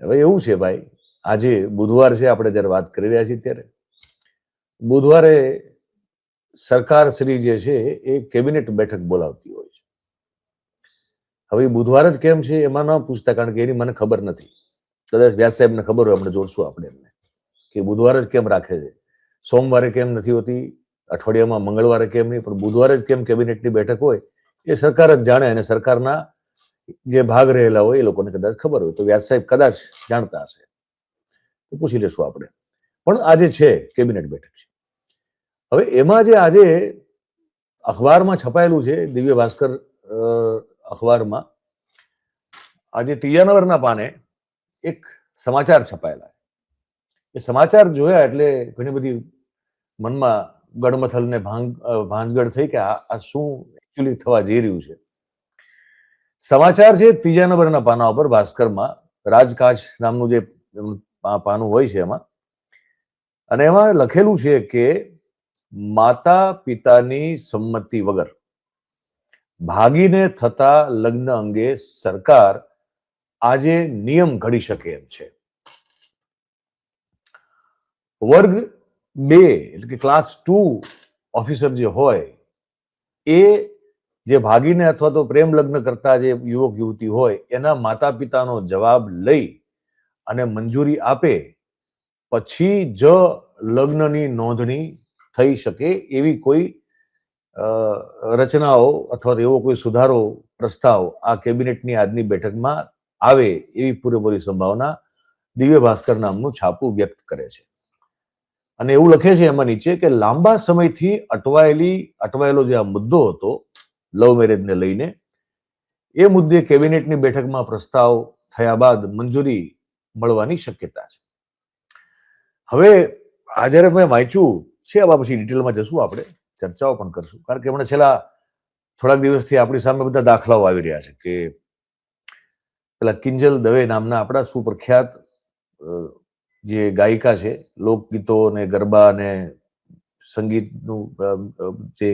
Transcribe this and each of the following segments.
હવે એવું છે ભાઈ, આજે બુધવાર છે, આપણે જયારે વાત કરી રહ્યા છીએ ત્યારે બુધવારે સરકાર શ્રી જે છે એ કેબિનેટ બેઠક બોલાવતી હોય છે. હવે બુધવાર જ કેમ છે એમાં ન પૂછતા, કારણ કે એની મને ખબર નથી. કદાચ વ્યાસ સાહેબને ખબર હોય, આપણે જોડશું આપણે એમને કે બુધવાર જ કેમ રાખે છે, સોમવારે કેમ નથી હોતી, અઠવાડિયામાં મંગળવારે કેમ નહીં, પણ બુધવારે જ કેમ કેબિનેટની બેઠક હોય એ સરકાર જ જાણે, અને સરકારના જે ભાગ રહેલા હોય એ લોકોને કદાચ ખબર હોય. તો વ્યાસ સાહેબ કદાચ જાણતા હશે, તો પૂછી લેશું આપણે. પણ આજે છે કેબિનેટ બેઠક છે. હવે એમાં જે આજે અખબારમાં છપાયેલું છે, દિવ્ય ભાસ્કર અખબારમાં આજે ત્રીજા નંબરના પાને એક સમાચાર છપાયેલા. એ સમાચાર જોયા એટલે ઘણી બધી મનમાં ગડમથલ ને ભાંજગડ થઈ કે આ શું એકચ્યુઅલી થવા જઈ રહ્યું છે. સમાચાર છે ત્રીજા નંબરના પાના ઉપર ભાસ્કરમાં, રાજકાજ નામનું જે પાનું હોય છે એમાં, અને એમાં લખેલું છે કે માતા પિતાની સંમતિ વગર ભાગીને થતા લગ્ન અંગે સરકાર આજે નિયમ ઘડી શકે એમ છે. વર્ગ 2 એટલે કે ક્લાસ 2 ઓફિસર જે હોય એ જે ભાગીને અથવા તો પ્રેમ લગ્ન કરતા જે યુવક યુવતી હોય એના માતા પિતાનો જવાબ લઈ અને મંજૂરી આપે પછી જ લગ્નની નોંધણી થઈ શકે એવી કોઈ રચનાઓ અથવા તો એવો કોઈ સુધારો પ્રસ્તાવ આ કેબિનેટની આજની બેઠકમાં આવે એવી પૂરેપૂરી સંભાવના દિવ્ય ભાસ્કર નામનું છાપું વ્યક્ત કરે છે. અને એવું લખે છે એમાં નીચે કે લાંબા સમયથી અટવાયેલો જે આ મુદ્દો હતો લવ મેરેજને લઈને, એ મુદ્દે કેબિનેટની બેઠકમાં પ્રસ્તાવ થયા બાદ મંજૂરી મળવાની શક્યતા છે. હવે આ જયારે મેં વાંચ્યું છે, આવા પછી ડિટેલમાં જશું, આપણે ચર્ચાઓ પણ કરશું, કારણ કે હમણાં છેલ્લા થોડાક દિવસથી આપણી સામે બધા દાખલાઓ આવી રહ્યા છે કે પેલા કિંજલ દવે નામના આપણા સુપ્રખ્યાત જે ગાયિકા છે, લોકગીતો ને ગરબા ને સંગીતનું જે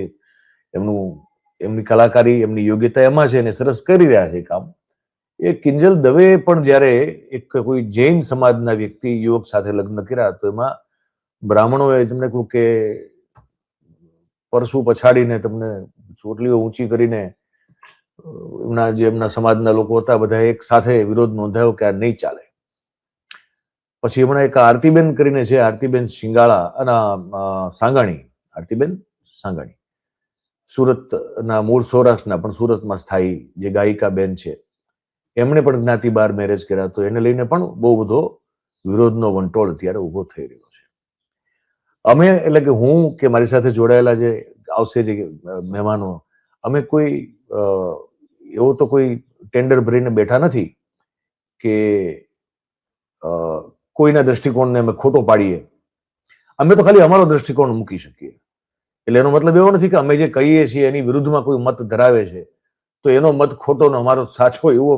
એમની કલાકારી, એમની યોગ્યતા એમાં છે, અને સરસ કરી રહ્યા છે કામ. એ કિંજલ દવે પણ જ્યારે એક કોઈ જૈન સમાજના વ્યક્તિ યુવક સાથે લગ્ન કર્યા, તો એમાં બ્રાહ્મણોએ તમને કહ્યું કે પરસું પછાડીને તમને ચોટલીઓ ઊંચી કરીને એમના સમાજના લોકો હતા બધા એક સાથે વિરોધ નોંધાયો કે આ નહીં ચાલે. પછી હમણાં એક આરતીબેન કરીને છે, આરતીબેન આરતીબેન સાંગાણી, સુરતના મૂળ સૌરાષ્ટ્રના પણ સુરતમાં સ્થાયી જે ગાયિકા બેન છે, એમણે પણ જ્ઞાતિ બહાર મેરેજ કર્યા. તો એને લઈને પણ બહુ બધો વિરોધનો વંટોળ અત્યારે ઉભો થઈ રહ્યો છે. અમે એટલે કે હું કે મારી સાથે જોડાયેલા જે આવશે જે મહેમાનો, અમે કોઈ એવો તો કોઈ ટેન્ડર ભરીને બેઠા નથી કે કોઈના દ્રષ્ટિકોણને અમે ખોટો પાડીએ. અમે તો ખાલી અમારો દ્રષ્ટિકોણ મૂકી શકીએ. એટલે એનો મતલબ એવો નથી કે અમે જે કહીએ છીએ એની વિરુદ્ધમાં કોઈ મત ધરાવે છે તો એનો મત ખોટો ને અમારો સાચો, એવું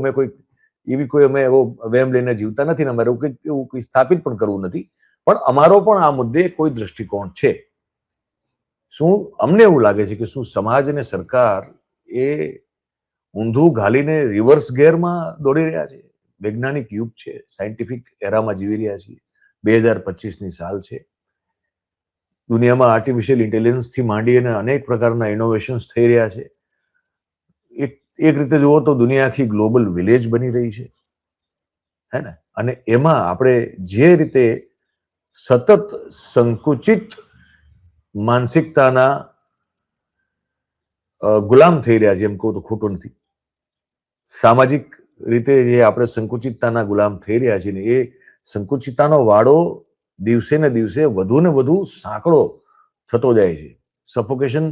અમે એવો વહેમ લઈને જીવતા નથી ને અમારે એવું કોઈ સ્થાપિત પણ કરવું નથી. પણ અમારો પણ આ મુદ્દે કોઈ દ્રષ્ટિકોણ છે. શું અમને એવું લાગે છે કે શું સમાજ અને સરકાર એ ઊંધું ઘાલીને રિવર્સ ગેરમાં દોડી રહ્યા છે? વૈજ્ઞાનિક યુગ છે, સાયન્ટિફિક એરામાં જીવી રહ્યા છીએ, 2025ની સાલ છે. દુનિયામાં આર્ટિફિશિયલ ઇન્ટેલિજન્સથી માંડીને અનેક પ્રકારના ઇનોવેશન્સ થઈ રહ્યા છે. એક રીતે જુઓ તો દુનિયા આખી ગ્લોબલ વિલેજ બની રહી છે, હે ને? અને એમાં આપણે જે રીતે સતત સંકુચિત માનસિકતાના ગુલામ થઈ રહ્યા છે, એમ કહું તો ખોટું નથી. સામાજિક રીતે જે આપણે સંકુચિતતાના ગુલામ થઈ રહ્યા છીએ ને, એ સંકુચિતતાનો વાડો દિવસે ને દિવસે વધુ ને વધુ સાંકડો થતો જાય છે. સફોકેશન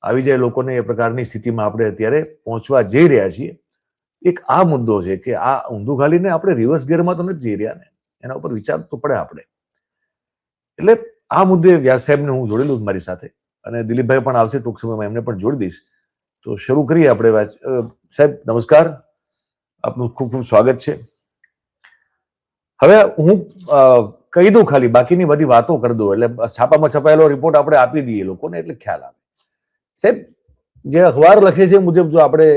આવી જાય લોકોને, એ પ્રકારની સ્થિતિમાં આપણે અત્યારે પહોંચવા જઈ રહ્યા છીએ. એક આ મુદ્દો છે કે આ ઊંધું ઘાલીને આપણે રિવર્સ ગેરમાં તો નથી જઈ રહ્યા ને, એના ઉપર વિચાર તો પડે આપણે. એટલે આ મુદ્દે વ્યાસ સાહેબને હું જોડેલું મારી સાથે, અને દિલીપભાઈ પણ આવશે ટૂંક સમયમાં, એમને પણ જોડી દઈશ. તો શરૂ કરીએ આપણે. સાહેબ નમસ્કાર, આપનું ખૂબ ખૂબ સ્વાગત છે. હવે હું કહી દઉં ખાલી, બાકીની બધી વાતો કરી દઉં, એટલે છાપામાં છપાયેલો રિપોર્ટ આપણે આપી દઈએ લોકોને, એટલે ખ્યાલ આવે. સાહેબ, જે અખબાર લખે છે મુજબ જો આપણે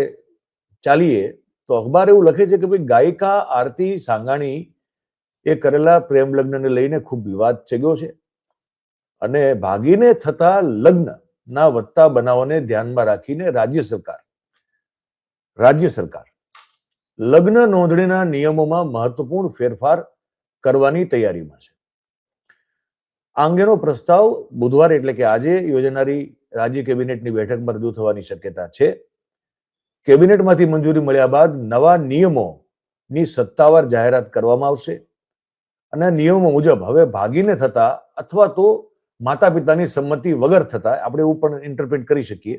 ચાલીએ તો અખબાર એવું લખે છે કે ભાઈ ગાયિકા આરતી સાંગાણી એ કરેલા પ્રેમ લગ્નને લઈને ખૂબ વિવાદ ચગ્યો છે અને ભાગીને થતા લગ્નના વધતા બનાવોને ધ્યાનમાં રાખીને રાજ્ય સરકાર લગ્ન નોંધણીના નિયમોમાં મહત્વપૂર્ણ ફેરફાર કરવાની તૈયારીમાં છે. આ અંગેનો પ્રસ્તાવ બુધવારે એટલે કે આજે યોજાનારી રાજ્ય કેબિનેટની બેઠકમાં રજૂ થવાની શક્યતા છે. કેબિનેટમાંથી મંજૂરી મળ્યા બાદ નવા નિયમોની સત્તાવાર જાહેરાત કરવામાં આવશે અને નિયમો મુજબ હવે ભાગીને થતા અથવા તો માતા પિતાની સંમતિ વગર થતા, આપણે એવું પણ ઇન્ટરપ્રેટ કરી શકીએ,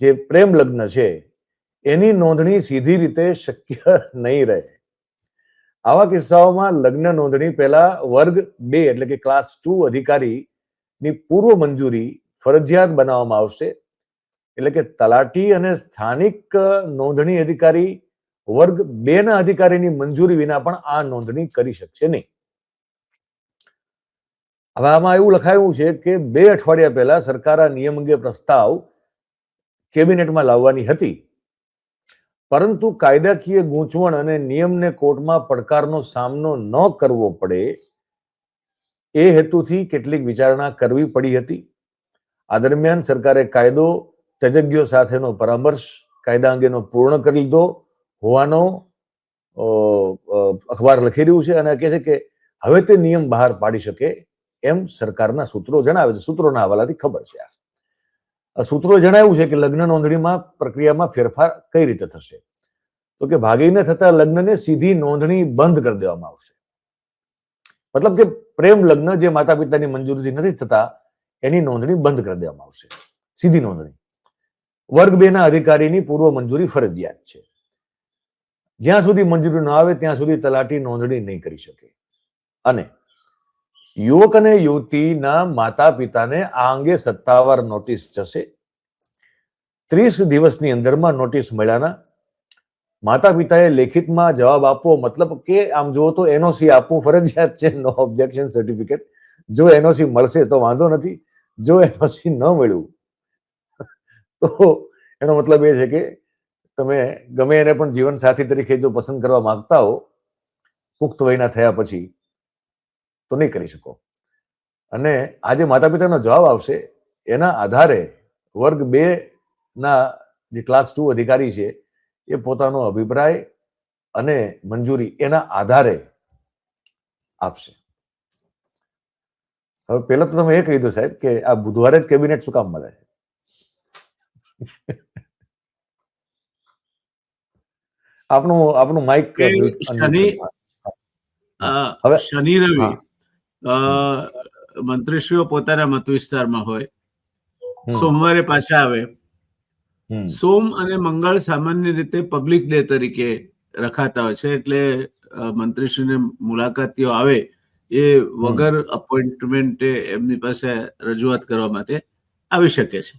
જે પ્રેમ લગ્ન છે એની નોંધણી સીધી રીતે શક્ય નહીં રહે. આવા કિસ્સાઓમાં લગ્ન નોંધણી પહેલા વર્ગ 2 એટલે કે ક્લાસ 2 અધિકારીની પૂર્વ મંજૂરી ફરજિયાત બનાવવામાં આવશે. એટલે કે તલાટી અને સ્થાનિક નોંધણી અધિકારી વર્ગ 2 ના અધિકારીની મંજૂરી વિના પણ આ નોંધણી કરી શકશે નહીં. હવે આમાં એવું લખાયું છે કે 2 અઠવાડિયા પહેલા સરકાર આ નિયમ અંગે પ્રસ્તાવ કેબિનેટમાં લાવવાની હતી, પરંતુ કાયદાકીય ગૂંચવણ અને નિયમને કોર્ટમાં પડકારનો સામનો ન કરવો પડે એ હેતુથી કેટલીક વિચારણા કરવી પડી હતી. આ દરમિયાન સરકારે કાયદો તજજ્ઞો સાથેનો પરામર્શ કાયદા અંગેનો પૂર્ણ કરી લીધો હોવાનો અખબાર લખી રહ્યું છે અને કહે છે કે હવે તે નિયમ બહાર પાડી શકે એમ સરકારના સૂત્રો જણાવે છે. સૂત્રોના હવાલાથી ખબર છે. સૂત્રોએ જણાવ્યું છે કે લગ્ન નોંધણીમાં પ્રક્રિયામાં ફેરફાર કઈ રીતે થશે, તો કે ભાગીને થતા લગ્નને સીધી નોંધણી બંધ કરી દેવામાં આવશે. મતલબ કે પ્રેમ લગ્ન જે માતા પિતાની મંજૂરીથી નથી થતા એની નોંધણી બંધ કરી દેવામાં આવશે, સીધી નોંધણી. વર્ગ 2 ના અધિકારીની પૂર્વ મંજૂરી ફરજિયાત છે. જ્યાં સુધી મંજૂરી ન આવે ત્યાં સુધી તલાટી નોંધણી નહીં કરી શકે. અને યુવક અને યુવતીના માતા પિતાને આ અંગે સત્તાવાર નોટિસ જશે. 30 દિવસની અંદરમાં નોટિસ મળ્યાના માતા પિતાએ લેખિતમાં જવાબ આપવો, મતલબ કે આમ જુઓ તો એનઓસી આપવું ફરજિયાત છે, નો ઓબ્જેક્શન સર્ટિફિકેટ. જો એનઓસી મળશે તો વાંધો નથી, જો એનઓસી ન મળ્યું તો એનો મતલબ એ છે કે તમે ગમે એને પણ જીવન સાથી તરીકે જો પસંદ કરવા માંગતા હો પુખ્ત વયના થયા પછી તો નહીં કરી શકો. અને આજે માતા પિતાનો જવાબ આવશે એના આધારે વર્ગ 2 ના જે ક્લાસ 2 અધિકારી છે એ પોતાનો અભિપ્રાય અને મંજૂરી એના આધારે આપશે. હવે પહેલા તો તમે એ કહી દો સાહેબ કે આ બુધવારે જ કેબિનેટ શું કામ મળે છે? આપનું માઇક શનિ રવિ મંત્રીશ્રીઓ પોતાના મત વિસ્તારમાં હોય, સોમવારે પાછા આવે. સોમ અને મંગળ સામાન્ય રીતે પબ્લિક ડે તરીકે રખાતા હોય છે, એટલે મંત્રીશ્રીને મુલાકાતીઓ આવે એ વગર અપોઇન્ટમેન્ટે એમની પાસે રજૂઆત કરવા માટે આવી શકે છે.